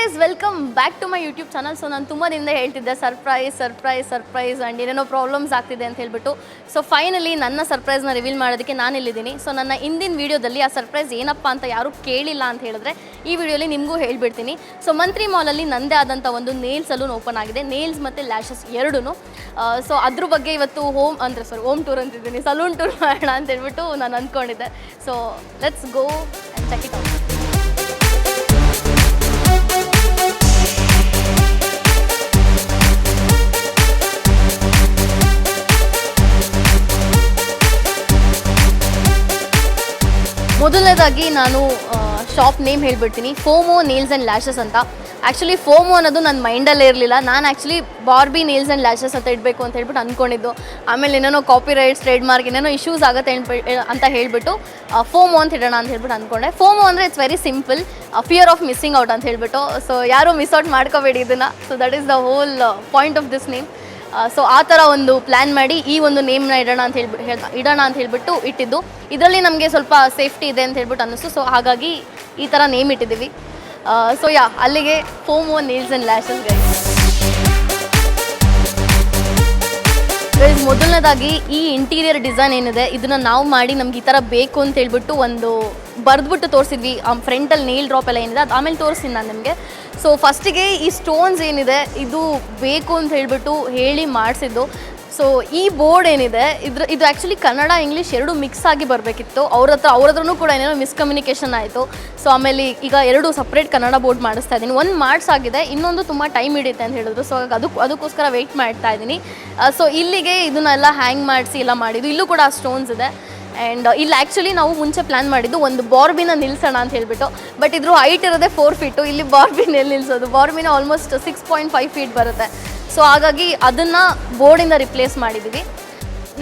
Guys, welcome back to my YouTube channel. So ನಾನು ತುಂಬ ದಿನದಿಂದ ಹೇಳ್ತಿದ್ದೆ ಸರ್ಪ್ರೈಸ್ ಆ್ಯಂಡ್ ಏನೇನೋ ಪ್ರಾಬ್ಲಮ್ಸ್ ಆಗ್ತಿದೆ ಅಂತ ಹೇಳ್ಬಿಟ್ಟು. ಸೊ ಫೈನಲಿ ನನ್ನ ಸರ್ಪ್ರೈಸ್ನ ರಿವೀಲ್ ಮಾಡೋದಕ್ಕೆ ನಾನು ಇಲ್ಲಿದ್ದೀನಿ. ಸೊ ನನ್ನ ಹಿಂದಿನ ವೀಡಿಯೋದಲ್ಲಿ ಆ ಸರ್ಪ್ರೈಸ್ ಏನಪ್ಪ ಅಂತ ಯಾರೂ ಕೇಳಿಲ್ಲ ಅಂತ ಹೇಳಿದ್ರೆ ಈ ವಿಡಿಯೋಲಿ ನಿಮಗೂ ಹೇಳ್ಬಿಡ್ತೀನಿ. ಸೊ ಮಂತ್ರಿ ಮಾಲಲ್ಲಿ ನಂದೇ ಆದಂಥ ಒಂದು ನೇಲ್ ಸಲೂನ್ ಓಪನ್ ಆಗಿದೆ, ನೇಲ್ಸ್ ಮತ್ತು ಲ್ಯಾಶಸ್ ಎರಡೂ. ಸೊ ಅದ್ರ ಬಗ್ಗೆ ಇವತ್ತು ಹೋಮ್ ಟೂರ್ ಅಂತಿದ್ದೀನಿ, ಸಲೂನ್ ಟೂರ್ ಮಾಡೋಣ ಅಂತ ಹೇಳ್ಬಿಟ್ಟು ನಾನು ಅಂದ್ಕೊಂಡಿದ್ದೆ. So let's go and check it out. ಮೊದಲನೇದಾಗಿ ನಾನು ಶಾಪ್ ನೇಮ್ ಹೇಳ್ಬಿಡ್ತೀನಿ, ಫೋಮೋ ನೇಲ್ಸ್ ಆ್ಯಂಡ್ ಲ್ಯಾಶಸ್ ಅಂತ. ಆ್ಯಕ್ಚುಲಿ ಫೋಮೋ ಅನ್ನೋದು ನನ್ನ ಮೈಂಡಲ್ಲೇ ಇರಲಿಲ್ಲ. ನಾನು actually Barbie nails and lashes ಅಂತ ಇಡಬೇಕು ಅಂತ ಹೇಳ್ಬಿಟ್ಟು ಅಂದ್ಕೊಂಡಿದ್ದು. ಆಮೇಲೆ ಏನೇನೋ ಕಾಪಿ ರೈಟ್ಸ್, ಟ್ರೇಡ್ ಮಾರ್ಕ್ ಏನೇನೋ ಇಶ್ಯೂಸ್ ಆಗುತ್ತೆ ಅಂತ ಹೇಳ್ಬಿಟ್ಟು ಫೋಮೋ ಅಂತ ಇಡೋಣ ಅಂತ ಹೇಳ್ಬಿಟ್ಟು ಅಂದ್ಕೊಂಡೆ. ಫೋಮೋ ಅಂದರೆ it's very simple, fear of missing out ಅಂತ ಹೇಳ್ಬಿಟ್ಟು. ಸೊ ಯಾರೂ ಮಿಸ್ ಔಟ್ ಮಾಡ್ಕೋಬೇಡಿ ಇದನ್ನು. So that is the whole point of this name. So ಆ ಥರ ಒಂದು ಪ್ಲ್ಯಾನ್ ಮಾಡಿ ಈ ಒಂದು ನೇಮ್ನ ಇಡೋಣ ಅಂತ ಹೇಳ್ಬಿಟ್ಟು ಇಟ್ಟಿದ್ದು. ಇದರಲ್ಲಿ ನಮಗೆ ಸ್ವಲ್ಪ ಸೇಫ್ಟಿ ಇದೆ ಅಂತ ಹೇಳ್ಬಿಟ್ಟು ಅನ್ನಿಸ್ತು. ಸೊ ಹಾಗಾಗಿ ಈ ಥರ ನೇಮ್ ಇಟ್ಟಿದ್ದೀವಿ. ಸೊ ಅಲ್ಲಿಗೆ FOMO nails and lashes guys. ಮೊದಲನೇದಾಗಿ ಈ ಇಂಟೀರಿಯರ್ ಡಿಸೈನ್ ಏನಿದೆ ಇದನ್ನು ನಾವು ಮಾಡಿ ನಮ್ಗೆ ಈ ಥರ ಬೇಕು ಅಂತ ಹೇಳ್ಬಿಟ್ಟು ಒಂದು ಬರೆದ್ಬಿಟ್ಟು ತೋರಿಸಿದ್ವಿ. ಫ್ರಂಟಲ್ಲಿ ನೇಲ್ ಡ್ರಾಪ್ ಎಲ್ಲ ಏನಿದೆ ಅದು ಆಮೇಲೆ ತೋರಿಸ್ತೀನಿ ನಾನು ನಿಮಗೆ. ಸೊ ಫಸ್ಟಿಗೆ ಈ ಸ್ಟೋನ್ಸ್ ಏನಿದೆ ಇದು ಬೇಕು ಅಂತ ಹೇಳ್ಬಿಟ್ಟು ಹೇಳಿ ಮಾಡಿಸಿದ್ದು. ಸೊ ಈ ಬೋರ್ಡ್ ಏನಿದೆ ಇದು ಆ್ಯಕ್ಚುಲಿ ಕನ್ನಡ ಇಂಗ್ಲೀಷ್ ಎರಡೂ ಮಿಕ್ಸ್ ಆಗಿ ಬರಬೇಕಿತ್ತು. ಅವ್ರ ಹತ್ರನೂ ಕೂಡ ಏನೇನೋ ಮಿಸ್ಕಮ್ಯುನಿಕೇಷನ್ ಆಯಿತು. ಸೊ ಆಮೇಲೆ ಈಗ ಎರಡು ಸಪ್ರೇಟ್ ಕನ್ನಡ ಬೋರ್ಡ್ ಮಾಡಿಸ್ತಾ ಇದ್ದೀನಿ. ಒಂದು ಮಾಡಿಸಾಗಿದೆ, ಇನ್ನೊಂದು ತುಂಬ ಟೈಮ್ ಹಿಡಿಯುತ್ತೆ ಅಂತ ಹೇಳಿದ್ರು. ಸೊ ಅದಕ್ಕೋಸ್ಕರ ವೆಯ್ಟ್ ಮಾಡ್ತಾ ಇದ್ದೀನಿ. ಸೊ ಇಲ್ಲಿಗೆ ಇದನ್ನೆಲ್ಲ ಹ್ಯಾಂಗ್ ಮಾಡಿಸಿ ಎಲ್ಲ ಮಾಡಿದ್ದು. ಇಲ್ಲೂ ಕೂಡ ಸ್ಟೋನ್ಸ್ ಇದೆ. ಆ್ಯಂಡ್ ಇಲ್ಲಿ ಆ್ಯಕ್ಚುಲಿ ನಾವು ಮುಂಚೆ ಪ್ಲ್ಯಾನ್ ಮಾಡಿದ್ದು ಒಂದು ಬಾರ್ಬಿನ ನಿಲ್ಲಿಸೋಣ ಅಂತ ಹೇಳ್ಬಿಟ್ಟು. ಬಟ್ ಇದ್ರ ಹೈಟ್ ಇರೋದೇ 4 ಫೀಟು. ಇಲ್ಲಿ ಬಾರ್ಬಿನ ನಿಲ್ಲಿಸೋದು, ಬಾರ್ಬಿನ ಆಲ್ಮೋಸ್ಟ್ 6.5 ಫೀಟ್ ಬರುತ್ತೆ. ಸೊ ಹಾಗಾಗಿ ಅದನ್ನು ಬೋರ್ಡಿಂದ ರಿಪ್ಲೇಸ್ ಮಾಡಿದ್ದೀವಿ.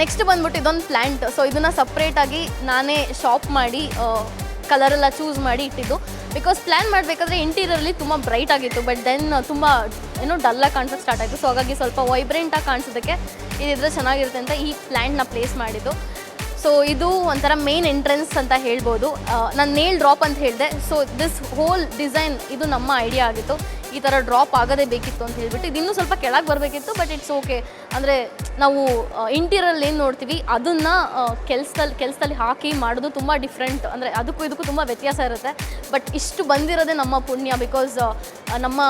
ನೆಕ್ಸ್ಟ್ ಬಂದ್ಬಿಟ್ಟು ಇದೊಂದು ಪ್ಲ್ಯಾಂಟ್. ಸೊ ಇದನ್ನು ಸಪ್ರೇಟಾಗಿ ನಾನೇ ಶಾಪ್ ಮಾಡಿ ಕಲರೆಲ್ಲ ಚೂಸ್ ಮಾಡಿ ಇಟ್ಟಿದ್ದು. ಬಿಕಾಸ್ ಪ್ಲ್ಯಾನ್ ಮಾಡಬೇಕಾದ್ರೆ ಇಂಟೀರಿಯರಲ್ಲಿ ತುಂಬ ಬ್ರೈಟ್ ಆಗಿತ್ತು, ಬಟ್ ದೆನ್ ತುಂಬ ಡಲ್ಲಾಗಿ ಕಾಣಿಸೋಕ್ಕೆ ಸ್ಟಾರ್ಟ್ ಆಯಿತು. ಸೊ ಹಾಗಾಗಿ ಸ್ವಲ್ಪ ವೈಬ್ರೆಂಟಾಗಿ ಕಾಣಿಸೋದಕ್ಕೆ ಇದಿದ್ರೆ ಚೆನ್ನಾಗಿರುತ್ತೆ ಅಂತ ಈ ಪ್ಲ್ಯಾಂಟ್ನ ಪ್ಲೇಸ್ ಮಾಡಿದ್ದು. ಸೊ ಇದು ಒಂಥರ ಮೇನ್ ಎಂಟ್ರೆನ್ಸ್ ಅಂತ ಹೇಳ್ಬೋದು. ನಾನು ನೇಲ್ ಡ್ರಾಪ್ ಅಂತ ಹೇಳಿದೆ. ಸೊ ದಿಸ್ ಹೋಲ್ ಡಿಸೈನ್ ಇದು ನಮ್ಮ ಐಡಿಯಾ ಆಗಿತ್ತು. ಈ ಥರ ಡ್ರಾಪ್ ಆಗೋದೇ ಬೇಕಿತ್ತು ಅಂತ ಹೇಳ್ಬಿಟ್ಟು ಇದು ಇನ್ನೂ ಸ್ವಲ್ಪ ಕೆಳಗೆ ಬರಬೇಕಿತ್ತು. But it's okay. ಅಂದರೆ ನಾವು ಇಂಟೀರಿಯರಲ್ಲಿ ಏನು ನೋಡ್ತೀವಿ ಅದನ್ನು ಕೆಲಸದಲ್ಲಿ ಹಾಕಿ ಮಾಡೋದು ತುಂಬ ಡಿಫ್ರೆಂಟ್. ಅಂದರೆ ಅದಕ್ಕೂ ಇದಕ್ಕೂ ತುಂಬ ವ್ಯತ್ಯಾಸ ಇರುತ್ತೆ. ಬಟ್ ಇಷ್ಟು ಬಂದಿರೋದೇ ನಮ್ಮ ಪುಣ್ಯ. ಬಿಕಾಸ್ ನಮ್ಮ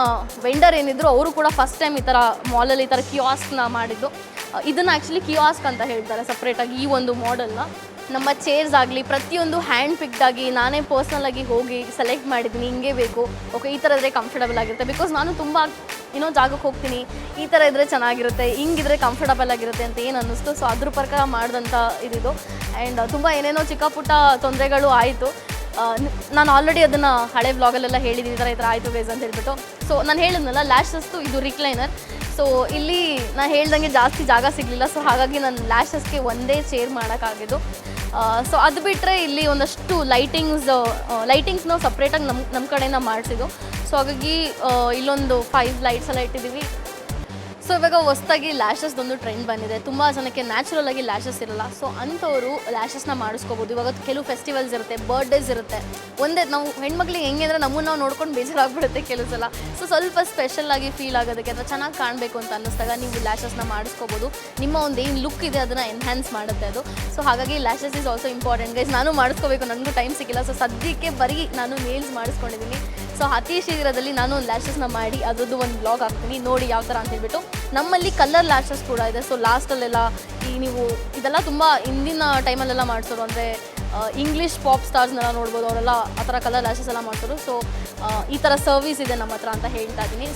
ವೆಂಡರ್ ಏನಿದ್ರು ಅವರು ಕೂಡ ಫಸ್ಟ್ ಟೈಮ್ ಈ ಥರ ಮಾಲಲ್ಲಿ ಈ ಥರ ಕಿಯಾಸ್ಕ್ನ ಮಾಡಿದ್ದು. ಇದನ್ನು ಆ್ಯಕ್ಚುಲಿ ಕಿಯಾಸ್ಕ್ ಅಂತ ಹೇಳ್ತಾರೆ ಸಪ್ರೇಟಾಗಿ ಈ ಒಂದು ಮಾಡೆಲ್ನ. ನಮ್ಮ ಚೇರ್ಸ್ ಆಗಲಿ ಪ್ರತಿಯೊಂದು ಹ್ಯಾಂಡ್ ಪಿಕ್ಡಾಗಿ ನಾನೇ ಪರ್ಸ್ನಲಾಗಿ ಹೋಗಿ ಸೆಲೆಕ್ಟ್ ಮಾಡಿದ್ದೀನಿ. ಹಿಂಗೆ ಬೇಕು, ಓಕೆ ಈ ಥರ ಇದ್ದರೆ ಕಂಫರ್ಟಬಲ್ ಆಗಿರುತ್ತೆ. ಬಿಕಾಸ್ ನಾನು ತುಂಬ ಜಾಗಕ್ಕೆ ಹೋಗ್ತೀನಿ, ಈ ಥರ ಇದ್ದರೆ ಚೆನ್ನಾಗಿರುತ್ತೆ, ಹಿಂಗಿದ್ರೆ ಕಂಫರ್ಟಬಲ್ ಆಗಿರುತ್ತೆ ಅಂತ ಏನು ಅನ್ನಿಸ್ತು. ಸೊ ಅದ್ರ ಪ್ರಕಾರ ಮಾಡಿದಂಥ ಇದಿದು. ಆ್ಯಂಡ್ ತುಂಬ ಏನೇನೋ ಚಿಕ್ಕ ಪುಟ್ಟ ತೊಂದರೆಗಳು ಆಯಿತು. ನಾನು ಆಲ್ರೆಡಿ ಅದನ್ನು ಹಳೆ ವ್ಲಾಗಲ್ಲೆಲ್ಲ ಹೇಳಿದ್ದೀನಿ, ಈ ಥರ ಆಯಿತು ಗೈಸ್ ಅಂತ ಹೇಳ್ಬಿಟ್ಟು. ಸೊ ನಾನು ಹೇಳಿದ್ನಲ್ಲ ಲ್ಯಾಶಸ್ದು ಇದು ರಿಕ್ಲೈನರ್. ಸೊ ಇಲ್ಲಿ ನಾನು ಹೇಳ್ದಂಗೆ ಜಾಸ್ತಿ ಜಾಗ ಸಿಗಲಿಲ್ಲ. ಸೊ ಹಾಗಾಗಿ ನಾನು ಲ್ಯಾಶಸ್ಗೆ ಒಂದೇ ಚೇರ್ ಮಾಡೋಕ್ಕಾಗಿದ್ದು. ಸೊ ಅದು ಬಿಟ್ಟರೆ ಇಲ್ಲಿ ಒಂದಷ್ಟು ಲೈಟಿಂಗ್ಸ್ನ ಸಪ್ರೇಟಾಗಿ ನಮ್ಮ ಕಡೆಯಿಂದ ಮಾಡಿಸಿದ್ದು. ಸೊ ಹಾಗಾಗಿ ಇಲ್ಲೊಂದು 5 ಲೈಟ್ಸ್ ಎಲ್ಲ ಇಟ್ಟಿದ್ದೀವಿ. ಸೊ ಇವಾಗ ಹೊಸದಾಗಿ ಲ್ಯಾಶಸ್ದೊಂದು ಟ್ರೆಂಡ್ ಬಂದಿದೆ. ತುಂಬ ಜನಕ್ಕೆ ನ್ಯಾಚುರಲ್ ಆಗಿ ಲ್ಯಾಶಸ್ ಇರಲ್ಲ. ಸೊ ಅಂಥವರು ಲ್ಯಾಶಸ್ನ ಮಾಡಿಸ್ಕೋಬೋದು. ಇವಾಗ ಕೆಲವು ಫೆಸ್ಟಿವಲ್ಸ್ ಇರುತ್ತೆ, ಬರ್ಡೇಸ್ ಇರುತ್ತೆ. ನಾವು ಹೆಣ್ಮಕ್ಳಿಗೆ ಹೆಂಗೆ ಅಂದರೆ ನಮ್ಮನ್ನು ನಾವು ನೋಡ್ಕೊಂಡು ಬೇಜಾರಾಗ್ಬಿಡುತ್ತೆ ಕೆಲವು ಸಲ. ಸೊ ಸ್ವಲ್ಪ ಸ್ಪೆಷಲ್ಲಾಗಿ ಫೀಲ್ ಆಗೋದಕ್ಕೆ ಅಥವಾ ಚೆನ್ನಾಗಿ ಕಾಣಬೇಕು ಅಂತ ಅನ್ನಿಸ್ದಾಗ ನೀವು ಲ್ಯಾಶಸ್ನ ಮಾಡಿಸ್ಕೋಬೋದು. ನಿಮ್ಮ ಒಂದು ಏನು ಲುಕ್ ಇದೆ ಅದನ್ನು ಎನ್ಹ್ಯಾನ್ಸ್ ಮಾಡುತ್ತೆ ಅದು. ಸೊ ಹಾಗಾಗಿ lashes is also important guys. ನಾನು ಮಾಡಿಸ್ಕೋಬೇಕು, ನನಗೂ ಟೈಮ್ ಸಿಕ್ಕಿಲ್ಲ. ಸೊ ಸದ್ಯಕ್ಕೆ ಬರೀ ನಾನು ನೇಲ್ಸ್ ಮಾಡಿಸ್ಕೊಂಡಿದ್ದೀನಿ. ಸೊ ಅತಿ ಶೀಘ್ರದಲ್ಲಿ ನಾನು ಲ್ಯಾಶಸ್ನ ಮಾಡಿ ಅದರದ್ದು ಒಂದು ಬ್ಲಾಗ್ ಹಾಕ್ತೀನಿ, ನೋಡಿ ಯಾವ ಥರ ಅಂತ ಹೇಳ್ಬಿಟ್ಟು. ನಮ್ಮಲ್ಲಿ ಕಲರ್ ಲ್ಯಾಶಸ್ ಕೂಡ ಇದೆ. ಸೊ ಲಾಸ್ಟಲ್ಲೆಲ್ಲ ನೀವು ಇದೆಲ್ಲ ತುಂಬ ಹಿಂದಿನ ಟೈಮಲ್ಲೆಲ್ಲ ಮಾಡಿಸೋರು. ಅಂದರೆ ಇಂಗ್ಲೀಷ್ ಪಾಪ್ ಸ್ಟಾರ್ಸ್ನೆಲ್ಲ ನೋಡ್ಬೋದು, ಅವರೆಲ್ಲ ಆ ಥರ ಕಲರ್ ಲ್ಯಾಶಸ್ ಎಲ್ಲ ಮಾಡಿಸೋರು. ಸೊ ಈ ಥರ ಸರ್ವಿಸ್ ಇದೆ ನಮ್ಮ ಹತ್ರ ಅಂತ ಹೇಳ್ತಾ ಇದ್ದೀನಿ.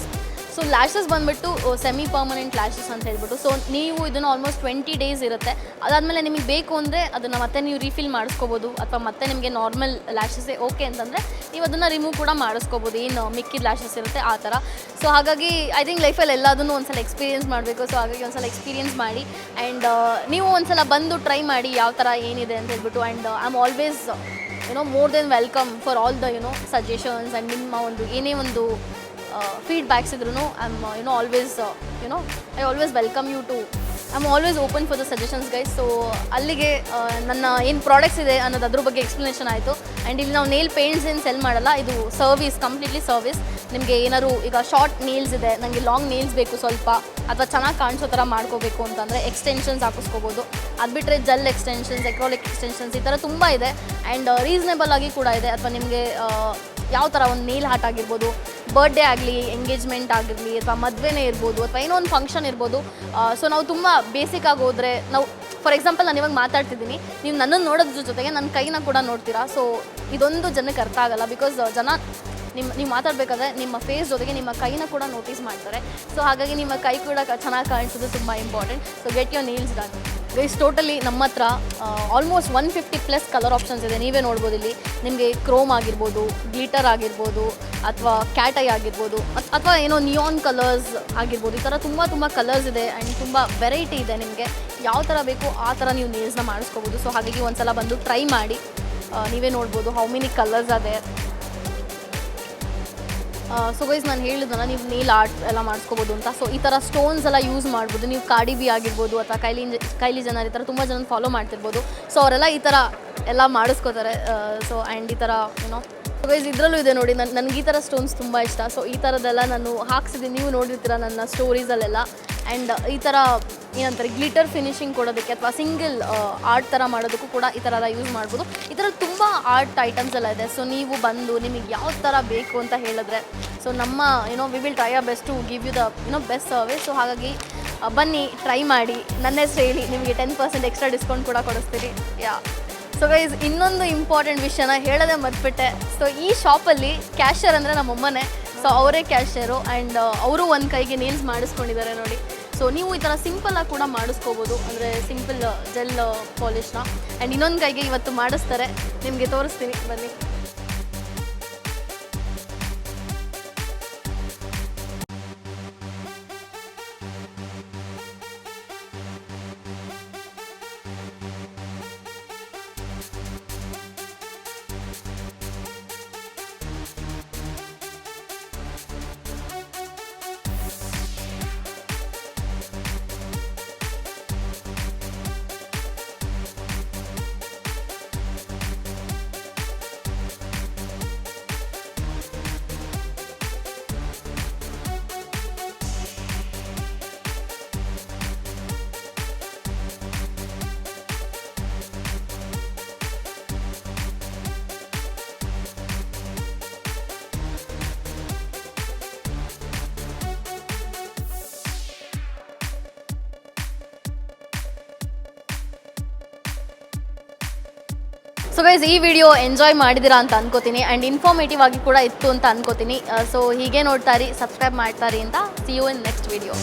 ಸೊ ಲ್ಯಾಶಸ್ ಬಂದುಬಿಟ್ಟು ಸೆಮಿ ಪರ್ಮನೆಂಟ್ ಲ್ಯಾಶಸ್ ಅಂತ ಹೇಳ್ಬಿಟ್ಟು. ಸೊ ನೀವು ಇದನ್ನು ಆಲ್ಮೋಸ್ಟ್ 20 ಡೇಸ್ ಇರುತ್ತೆ. ಅದಾದಮೇಲೆ ನಿಮಗೆ ಬೇಕು ಅಂದರೆ ಅದನ್ನು ಮತ್ತೆ ನೀವು ರೀಫಿಲ್ ಮಾಡಿಸ್ಕೋಬೋದು. ಅಥವಾ ಮತ್ತೆ ನಿಮಗೆ ನಾರ್ಮಲ್ ಲ್ಯಾಶಸ್ಸೇ ಓಕೆ ಅಂತಂದರೆ ನೀವು ಅದನ್ನು ರಿಮೂವ್ ಕೂಡ ಮಾಡಿಸ್ಕೋಬೋದು, ಏನು ಮಿಕ್ಕಿದ ಲ್ಯಾಶಸ್ ಇರುತ್ತೆ ಆ ಥರ. ಸೊ ಹಾಗಾಗಿ ಐ ಥಿಂಕ್ ಲೈಫಲ್ಲಿ ಎಲ್ಲದನ್ನು ಒಂದ್ಸಲ ಎಕ್ಸ್ಪೀರಿಯೆನ್ಸ್ ಮಾಡಬೇಕು. ಸೊ ಹಾಗಾಗಿ ಒಂದ್ಸಲ ಎಕ್ಸ್ಪೀರಿಯೆನ್ಸ್ ಮಾಡಿ ಆ್ಯಂಡ್ ನೀವು ಒಂದ್ಸಲ ಬಂದು ಟ್ರೈ ಮಾಡಿ ಯಾವ ಥರ ಏನಿದೆ ಅಂತ ಹೇಳ್ಬಿಟ್ಟು. And I am always more than welcome for all the suggestions and ನಿಮ್ಮ ಒಂದು ಏನೇ ಒಂದು ಫೀಡ್ಬ್ಯಾಕ್ಸ್ ಇದ್ರೂ I am always I always welcome you to I am always open for the suggestions guys. So ಅಲ್ಲಿಗೆ ನನ್ನ ಏನು ಪ್ರಾಡಕ್ಟ್ಸ್ ಇದೆ ಅನ್ನೋದು ಅದ್ರ ಬಗ್ಗೆ ಎಕ್ಸ್ಪ್ಲನೇಷನ್ ಆಯಿತು. ಆ್ಯಂಡ್ ಇಲ್ಲಿ ನಾವು ನೇಲ್ ಪೇಂಟ್ಸ್ ಏನು ಸೆಲ್ ಮಾಡಲ್ಲ, ಇದು ಸರ್ವಿಸ್, ಕಂಪ್ಲೀಟ್ಲಿ ಸರ್ವಿಸ್. ನಿಮಗೆ ಏನಾದ್ರು ಈಗ ಶಾರ್ಟ್ ನೇಲ್ಸ್ ಇದೆ, ನನಗೆ ಲಾಂಗ್ ನೇಲ್ಸ್ ಬೇಕು ಸ್ವಲ್ಪ, ಅಥವಾ ಚೆನ್ನಾಗಿ ಕಾಣಿಸೋ ಥರ ಮಾಡ್ಕೋಬೇಕು ಅಂತಂದರೆ ಎಕ್ಸ್ಟೆನ್ಷನ್ಸ್ ಹಾಕಿಸ್ಕೋಬೋದು. ಅದು ಬಿಟ್ಟರೆ ಜೆಲ್ ಎಕ್ಸ್ಟೆನ್ಷನ್ಸ್, ಎಕ್ರಾಲಿಕ್ ಎಕ್ಸ್ಟೆನ್ಷನ್ಸ್ ಈ ಥರ ತುಂಬ ಇದೆ. ಆ್ಯಂಡ್ ರೀಸನೇಬಲ್ ಆಗಿ ಕೂಡ ಇದೆ. ಅಥವಾ ನಿಮಗೆ ಯಾವ ಥರ ಒಂದು ನೇಲ್ ಹಾರ್ಟ್ ಆಗಿರ್ಬೋದು, ಬರ್ಡೇ ಆಗಲಿ, ಎಂಗೇಜ್ಮೆಂಟ್ ಆಗಿರಲಿ, ಅಥವಾ ಮದುವೆನೇ ಇರ್ಬೋದು, ಅಥವಾ ಏನೋ ಒಂದು ಫಂಕ್ಷನ್ ಇರ್ಬೋದು. ಸೊ ನಾವು ತುಂಬ ಬೇಸಿಕ್ಕಾಗಿ ಹೋದರೆ, ನಾವು ಫಾರ್ ಎಕ್ಸಾಂಪಲ್ ನಾನು ಇವಾಗ ಮಾತಾಡ್ತಿದ್ದೀನಿ, ನೀವು ನನ್ನನ್ನು ನೋಡೋದ್ರ ಜೊತೆಗೆ ನನ್ನ ಕೈನ ಕೂಡ ನೋಡ್ತೀರಾ. ಸೊ ಇದೊಂದು ಜನಕ್ಕೆ ಅರ್ಥ ಆಗಲ್ಲ, ಬಿಕಾಸ್ ಜನ ನೀವು ಮಾತಾಡಬೇಕಾದ್ರೆ ನಿಮ್ಮ ಫೇಸ್ ಜೊತೆಗೆ ನಿಮ್ಮ ಕೈನ ಕೂಡ ನೋಟಿಸ್ ಮಾಡ್ತಾರೆ. ಸೊ ಹಾಗಾಗಿ ನಿಮ್ಮ ಕೈ ಕೂಡ ಚೆನ್ನಾಗಿ ಕಾಣಿಸೋದು ತುಂಬ important. So get your nails done guys. Totally ನಮ್ಮ ಹತ್ರ ಆಲ್ಮೋಸ್ಟ್ 150+ ಕಲರ್ ಆಪ್ಷನ್ಸ್ ಇದೆ. ನೀವೇ ನೋಡ್ಬೋದು ಇಲ್ಲಿ ನಿಮಗೆ ಕ್ರೋಮ್ ಆಗಿರ್ಬೋದು, ಗ್ಲಿಟರ್ ಆಗಿರ್ಬೋದು, ಅಥವಾ ಕ್ಯಾಟ್ ಐ ಆಗಿರ್ಬೋದು, ಅಥವಾ ಏನೋ ನಿಯಾನ್ ಕಲರ್ಸ್ ಆಗಿರ್ಬೋದು. ಈ ಥರ ತುಂಬ ಕಲರ್ಸ್ ಇದೆ ಆ್ಯಂಡ್ ತುಂಬ ವೆರೈಟಿ ಇದೆ. ನಿಮಗೆ ಯಾವ ಥರ ಬೇಕೋ ಆ ಥರ ನೀವು ನೇಲ್ಸ್ನ ಮಾಡಿಸ್ಕೋಬೋದು. ಸೊ ಹಾಗಾಗಿ ಒಂದು ಸಲ ಬಂದು ಟ್ರೈ ಮಾಡಿ. ನೀವೇ ನೋಡ್ಬೋದು ಹೌ ಮೆನಿ ಕಲರ್ಸ್ ಅದೇ. ಸೊ ಗೈಸ್ ನಾನು ಹೇಳಿದ್ನಲ್ಲ, ನೀವು ನೇಲ್ ಆರ್ಟ್ ಎಲ್ಲ ಮಾಡಿಸ್ಕೋಬೋದು ಅಂತ. ಸೊ ಈ ಥರ ಸ್ಟೋನ್ಸ್ ಎಲ್ಲ ಯೂಸ್ ಮಾಡ್ಬೋದು. ನೀವು ಕಾರ್ಡಿ ಬಿ ಆಗಿರ್ಬೋದು, ಅಥವಾ ಕೈಲಿ ಜನರು ಈ ಥರ ತುಂಬ ಜನ ಫಾಲೋ ಮಾಡ್ತಿರ್ಬೋದು. ಸೊ ಅವರೆಲ್ಲ ಈ ಥರ ಎಲ್ಲ ಮಾಡಿಸ್ಕೋತಾರೆ. ಸೊ ಆ್ಯಂಡ್ ಈ ಥರ ಏನೋ ಗೈಸ್ ಇದರಲ್ಲೂ ಇದೆ ನೋಡಿ, ನನಗೆ ಈ ಥರ ಸ್ಟೋನ್ಸ್ ತುಂಬ ಇಷ್ಟ. ಸೊ ಈ ಥರದ್ದೆಲ್ಲ ನಾನು ಹಾಕ್ಸಿದ್ದೀನಿ, ನೀವು ನೋಡಿರ್ತೀರ ನನ್ನ ಸ್ಟೋರೀಸಲ್ಲೆಲ್ಲ. ಆ್ಯಂಡ್ ಈ ಥರ ಏನಂತಾರೆ ಗ್ಲಿಟರ್ ಫಿನಿಶಿಂಗ್ ಕೊಡೋದಕ್ಕೆ, ಅಥವಾ ಸಿಂಗಲ್ ಆರ್ಟ್ ಥರ ಮಾಡೋದಕ್ಕೂ ಕೂಡ ಈ ಥರ ಎಲ್ಲ ಯೂಸ್ ಮಾಡ್ಬೋದು. ಈ ಥರ ತುಂಬ ಆರ್ಟ್ ಐಟಮ್ಸ್ ಎಲ್ಲ ಇದೆ. ಸೊ ನೀವು ಬಂದು ನಿಮಗೆ ಯಾವ ಥರ ಬೇಕು ಅಂತ ಹೇಳಿದ್ರೆ, ಸೊ ನಮ್ಮ we will try best to give you the best service. So ಹಾಗಾಗಿ ಬನ್ನಿ, ಟ್ರೈ ಮಾಡಿ, ನನ್ನ ಹೆಸರು ಹೇಳಿ, ನಿಮಗೆ 10% ಎಕ್ಸ್ಟ್ರಾ ಡಿಸ್ಕೌಂಟ್ ಕೂಡ ಕೊಡಿಸ್ತೀರಿ. ಸೊ ಗೈಸ್ ಇನ್ನೊಂದು ಇಂಪಾರ್ಟೆಂಟ್ ವಿಷಯನ ಹೇಳೋದೇ ಮರ್ತ್ಬಿಟ್ಟೆ. ಸೊ ಈ ಶಾಪಲ್ಲಿ ಕ್ಯಾಶಿಯರ್ ಅಂದರೆ ನಮ್ಮಮ್ಮನೇ. ಸೊ ಅವರೇ ಕ್ಯಾಶಿಯರು. ಆ್ಯಂಡ್ ಅವರು ಒಂದು ಕೈಗೆ ನೇಲ್ಸ್ ಮಾಡಿಸ್ಕೊಂಡಿದ್ದಾರೆ ನೋಡಿ. ಸೊ ನೀವು ಈ ಥರ ಸಿಂಪಲ್ಲಾಗಿ ಕೂಡ ಮಾಡಿಸ್ಕೋಬೋದು, ಅಂದರೆ ಸಿಂಪಲ್ ಜೆಲ್ ಪಾಲಿಷ್ನ. ಆ್ಯಂಡ್ ಇನ್ನೊಂದು ಕೈಗೆ ಇವತ್ತು ಮಾಡಿಸ್ತಾರೆ, ನಿಮಗೆ ತೋರಿಸ್ತೀನಿ ಬನ್ನಿ. ಸೊ ಗೈಸ್ ಈ ವಿಡಿಯೋ ಎಂಜಾಯ್ ಮಾಡಿದ್ದೀರಾ ಅಂತ ಅನ್ಕೋತೀನಿ. ಆ್ಯಂಡ್ ಇನ್ಫಾರ್ಮೇಟಿವ್ ಆಗಿ ಕೂಡ ಇತ್ತು ಅಂತ ಅನ್ಕೋತೀನಿ. ಸೊ ಹೀಗೆ ನೋಡ್ತಾ ಇರಿ, ಸಬ್ಸ್ಕ್ರೈಬ್ ಮಾಡ್ತಾ ಇರಿ ಅಂತ. See you in next video.